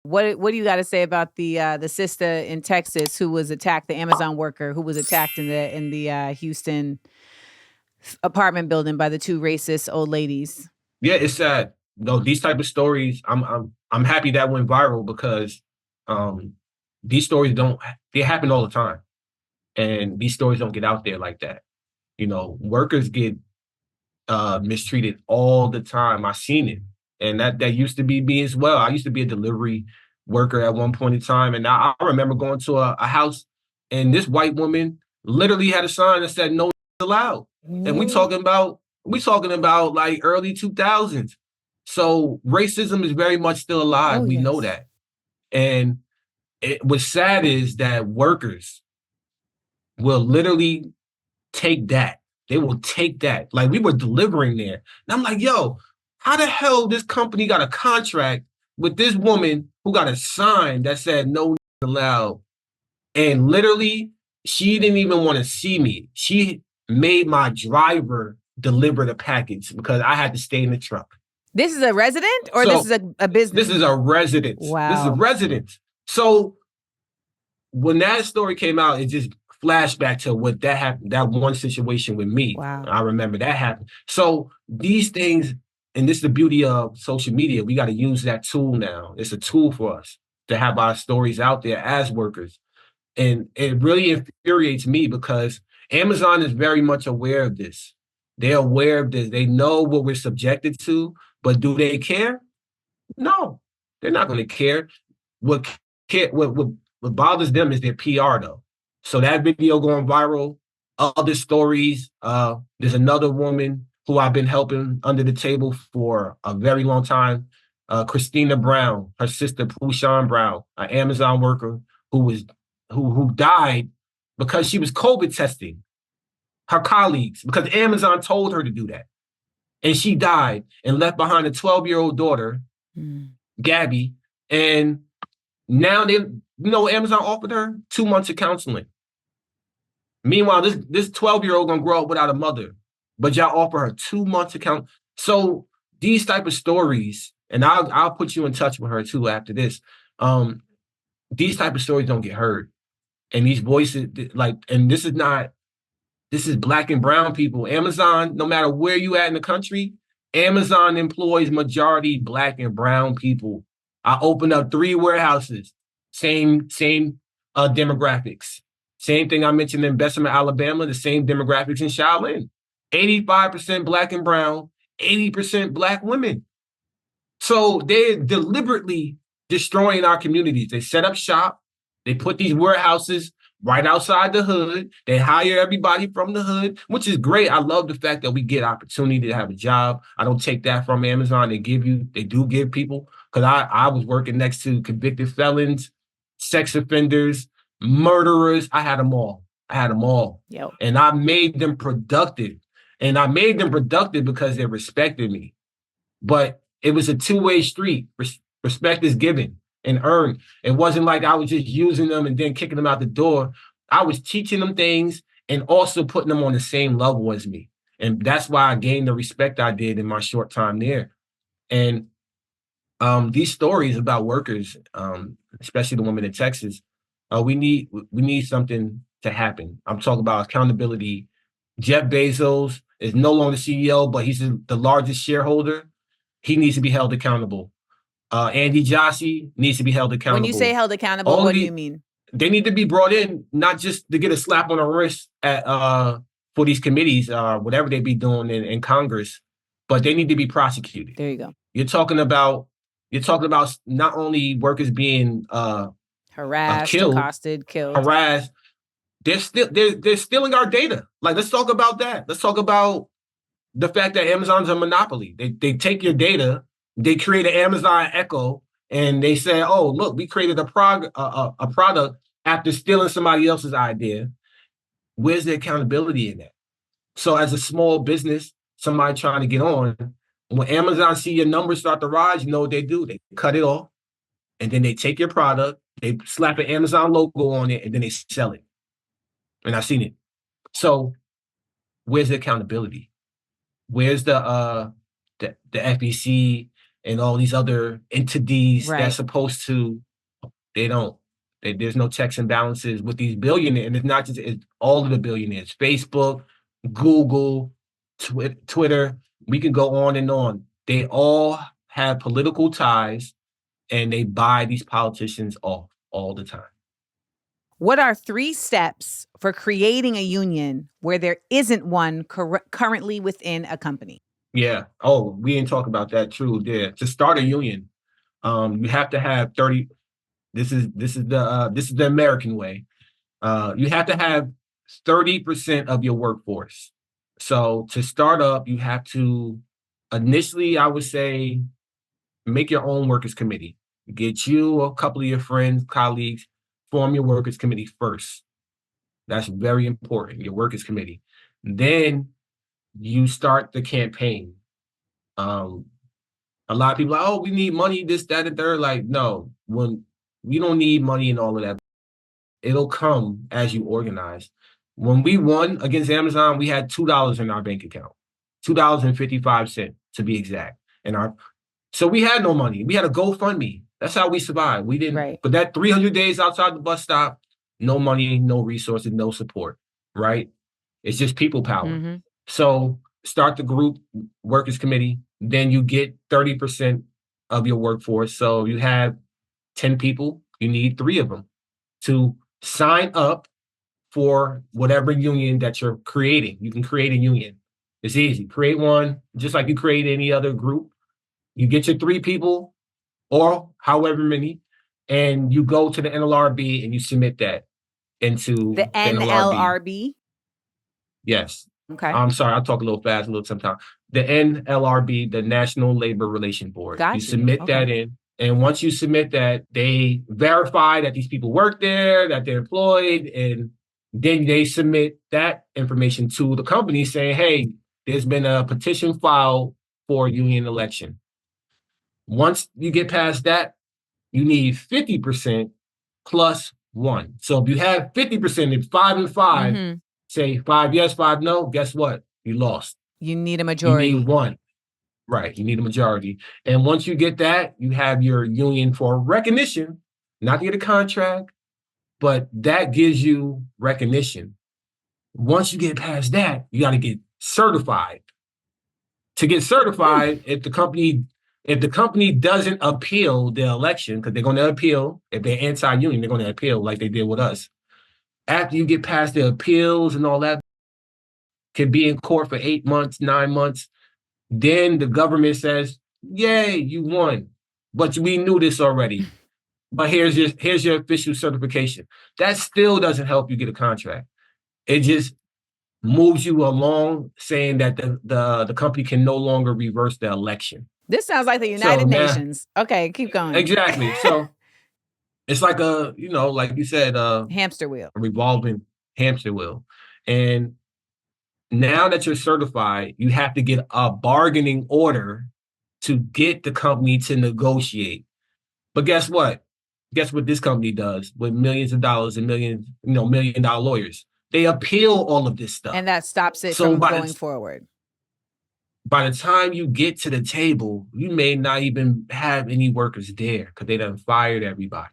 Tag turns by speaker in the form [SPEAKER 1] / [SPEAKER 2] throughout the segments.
[SPEAKER 1] What do you got to say about the sister in Texas who was attacked, the Amazon worker who was attacked in the Houston apartment building by the two racist old ladies?
[SPEAKER 2] Yeah, it's sad. No, these type of stories, I'm happy that went viral because um these stories don't they happen all the time. And these stories don't get out there like that. You know, workers get mistreated all the time. I seen it. And that used to be me as well. I used to be a delivery worker at one point in time. And I remember going to a house and this white woman literally had a sign that said no allowed. And
[SPEAKER 1] What?
[SPEAKER 2] we talking about like early 2000s. So racism is very much still alive.
[SPEAKER 1] Oh
[SPEAKER 2] We know
[SPEAKER 1] yes.
[SPEAKER 2] that. And what's sad is that workers will literally take that. They will take that. Like we were delivering there. And I'm like, yo, how the hell this company got a contract with this woman who got a sign that said no allowed? And literally, she didn't even want to see me. She made my driver deliver the package because I had to stay in the truck.
[SPEAKER 1] This is a resident or this
[SPEAKER 2] So
[SPEAKER 1] is a
[SPEAKER 2] this
[SPEAKER 1] business?
[SPEAKER 2] is a residence. This is a
[SPEAKER 1] Wow.
[SPEAKER 2] residence. So when that story came out, it just flashback to what that happened, that one situation with me.
[SPEAKER 1] Wow.
[SPEAKER 2] I remember that happened. So these things, and this is the beauty of social media, we got to use that tool now. It's a tool for us to have our stories out there as workers. And it really infuriates me because Amazon is very much aware of this. They're aware of this. They know what we're subjected to, but do they care? No, they're not going to care. What, what bothers them is their PR though. So that video going viral, other stories. There's another woman who I've been helping under the table for a very long time. Christina Brown, her sister Pushan Brown, an Amazon worker who died because she was COVID testing her colleagues because Amazon told her to do that. And she died and left behind a 12-year-old daughter, Gabby. And now Amazon offered her 2 months of counseling. Meanwhile, this 12-year-old gonna grow up without a mother, but y'all offer her 2 months of counseling. So these type of stories, and I'll put you in touch with her too after this. These type of stories don't get heard. And these voices, and this is black and brown people. Amazon, no matter where you at in the country, Amazon employs majority black and brown people. I opened up 3 warehouses, same demographics. Same thing I mentioned in Bessemer, Alabama, the same demographics in Shaolin. 85% black and brown, 80% black women. So they're deliberately destroying our communities. They set up shop. They put these warehouses right outside the hood. They hire everybody from the hood, which is great. I love the fact that we get opportunity to have a job. I don't take that from Amazon. They do give people, because I was working next to convicted felons, sex offenders, murderers. I had them all.
[SPEAKER 1] Yep.
[SPEAKER 2] And I made them productive. And I made them productive because they respected me. But it was a two-way street. Respect is given and earned. It wasn't like I was just using them and then kicking them out the door. I was teaching them things and also putting them on the same level as me. And that's why I gained the respect I did in my short time there. And these stories about workers, especially the women in Texas, we need something to happen. I'm talking about accountability. Jeff Bezos is no longer CEO, but he's the largest shareholder. He needs to be held accountable. Andy Jassy needs to be held
[SPEAKER 1] When you say
[SPEAKER 2] accountable.
[SPEAKER 1] held accountable,
[SPEAKER 2] All
[SPEAKER 1] what
[SPEAKER 2] of
[SPEAKER 1] do you
[SPEAKER 2] the
[SPEAKER 1] mean?
[SPEAKER 2] They need to be brought in, not just to get a slap on the wrist for these committees, whatever they be doing in Congress, but they need to be prosecuted.
[SPEAKER 1] There you go.
[SPEAKER 2] You're talking about not only workers being
[SPEAKER 1] Harassed,
[SPEAKER 2] killed,
[SPEAKER 1] accosted, killed.
[SPEAKER 2] harassed. They're stealing our data. Like, let's talk about that. Let's talk about the fact that Amazon's a monopoly. They take your data, they create an Amazon Echo, and they say, "Oh, look, we created a product after stealing somebody else's idea." Where's the accountability in that? So, as a small business, somebody trying to get on, when Amazon see your numbers start to rise, you know what they do? They cut it off, and then they take your product, they slap an Amazon logo on it, and then they sell it. And I've seen it. So, where's the accountability? Where's the FEC and all these other entities
[SPEAKER 1] Right.
[SPEAKER 2] that's supposed to, they don't. There's no checks and balances with these billionaires. And it's not just it's all of the billionaires. Facebook, Google, Twitter, we can go on and on. They all have political ties and they buy these politicians off all the time.
[SPEAKER 1] What are 3 steps for creating a union where there isn't one currently within a company?
[SPEAKER 2] Yeah. Oh, we didn't talk about that. True. Yeah. To start a union, you have to have 30. This is the American way. You have to have 30% of your workforce. So to start up, you have to initially, I would say, make your own workers committee. Get you a couple of your friends, colleagues, form your workers committee first. That's very important, your workers committee. Then you start the campaign. Um, a lot of people are like, oh, we need money, this, that, and third. Like, no, when you don't need money and all of that. It'll come as you organize. When we won against Amazon, we had $2 in our bank account, $2.55 to be exact. So we had no money. We had a GoFundMe. That's how we survived. We didn't,
[SPEAKER 1] Right.
[SPEAKER 2] but that 300 days outside the bus stop, no money, no resources, no support, right? It's just people power.
[SPEAKER 1] Mm-hmm.
[SPEAKER 2] So start the group workers committee, then you get 30% of your workforce. So you have 10 people, you need 3 of them to sign up for whatever union that you're creating. You can create a union. It's easy. Create one, just like you create any other group. You get your 3 people or however many, and you go to the NLRB and you submit that into
[SPEAKER 1] The
[SPEAKER 2] the NLRB.
[SPEAKER 1] NLRB?
[SPEAKER 2] Yes.
[SPEAKER 1] Okay.
[SPEAKER 2] I'm sorry, I talk a little fast a little sometimes. The NLRB, the National Labor Relations Board.
[SPEAKER 1] Got
[SPEAKER 2] You
[SPEAKER 1] you.
[SPEAKER 2] submit that in. And once you submit that, they verify that these people work there, that they're employed, and then they submit that information to the company saying, hey, there's been a petition filed for a union election. Once you get past that, you need 50% plus 1. So if you have 50%, it's 5 and 5,
[SPEAKER 1] Mm-hmm.
[SPEAKER 2] say 5 yes, 5 no, guess what? You lost.
[SPEAKER 1] You need a
[SPEAKER 2] You
[SPEAKER 1] majority.
[SPEAKER 2] need 1. Right. You need a majority. And once you get that, you have your union for recognition, not to get a contract, but that gives you recognition. Once you get past that, you got to get certified. To get certified, if the company doesn't appeal the election, because they're going to appeal, if they're anti-union, they're going to appeal like they did with us. After you get past the appeals and all that, can be in court for 8 months, 9 months. Then the government says, yay, you won. But we knew this already. But here's your official certification. That still doesn't help you get a contract. It just moves you along saying that the company can no longer reverse the election.
[SPEAKER 1] This sounds like the United Nations. Okay, keep going.
[SPEAKER 2] Exactly. So it's like like you said,
[SPEAKER 1] hamster wheel.
[SPEAKER 2] A revolving hamster wheel. And now that you're certified, you have to get a bargaining order to get the company to negotiate. But guess what? Guess what this company does with millions of dollars and $1 million lawyers? They appeal all of this stuff.
[SPEAKER 1] And that stops it from going forward.
[SPEAKER 2] By the time you get to the table, you may not even have any workers there because they done fired everybody.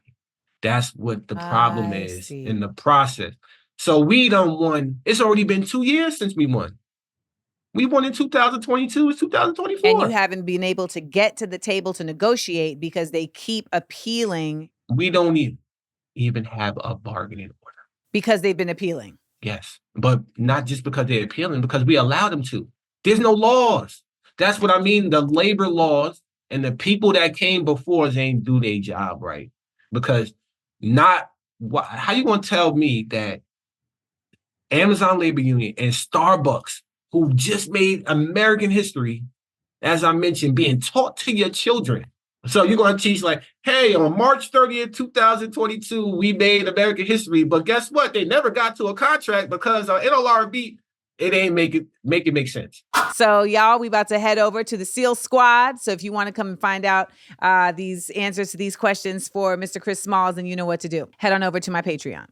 [SPEAKER 2] That's what the problem is in the process. So we done won. It's already been 2 years since we won. We won in 2022. It's 2024.
[SPEAKER 1] And you haven't been able to get to the table to negotiate because they keep appealing.
[SPEAKER 2] We don't even have a bargaining order.
[SPEAKER 1] Because they've been appealing.
[SPEAKER 2] Yes. But not just because they're appealing, because we allow them to. There's no laws. That's what I mean. The labor laws and the people that came before us ain't do their job right. Because how you going to tell me that Amazon Labor Union and Starbucks, who just made American history, as I mentioned, being taught to your children. So you're going to teach like, hey, on March 30th, 2022, we made American history. But guess what? They never got to a contract because NLRB, it ain't make it make sense.
[SPEAKER 1] So y'all, we about to head over to the SEAL Squad. So if you want to come and find out these answers to these questions for Mr. Chris Smalls, then you know what to do. Head on over to my Patreon.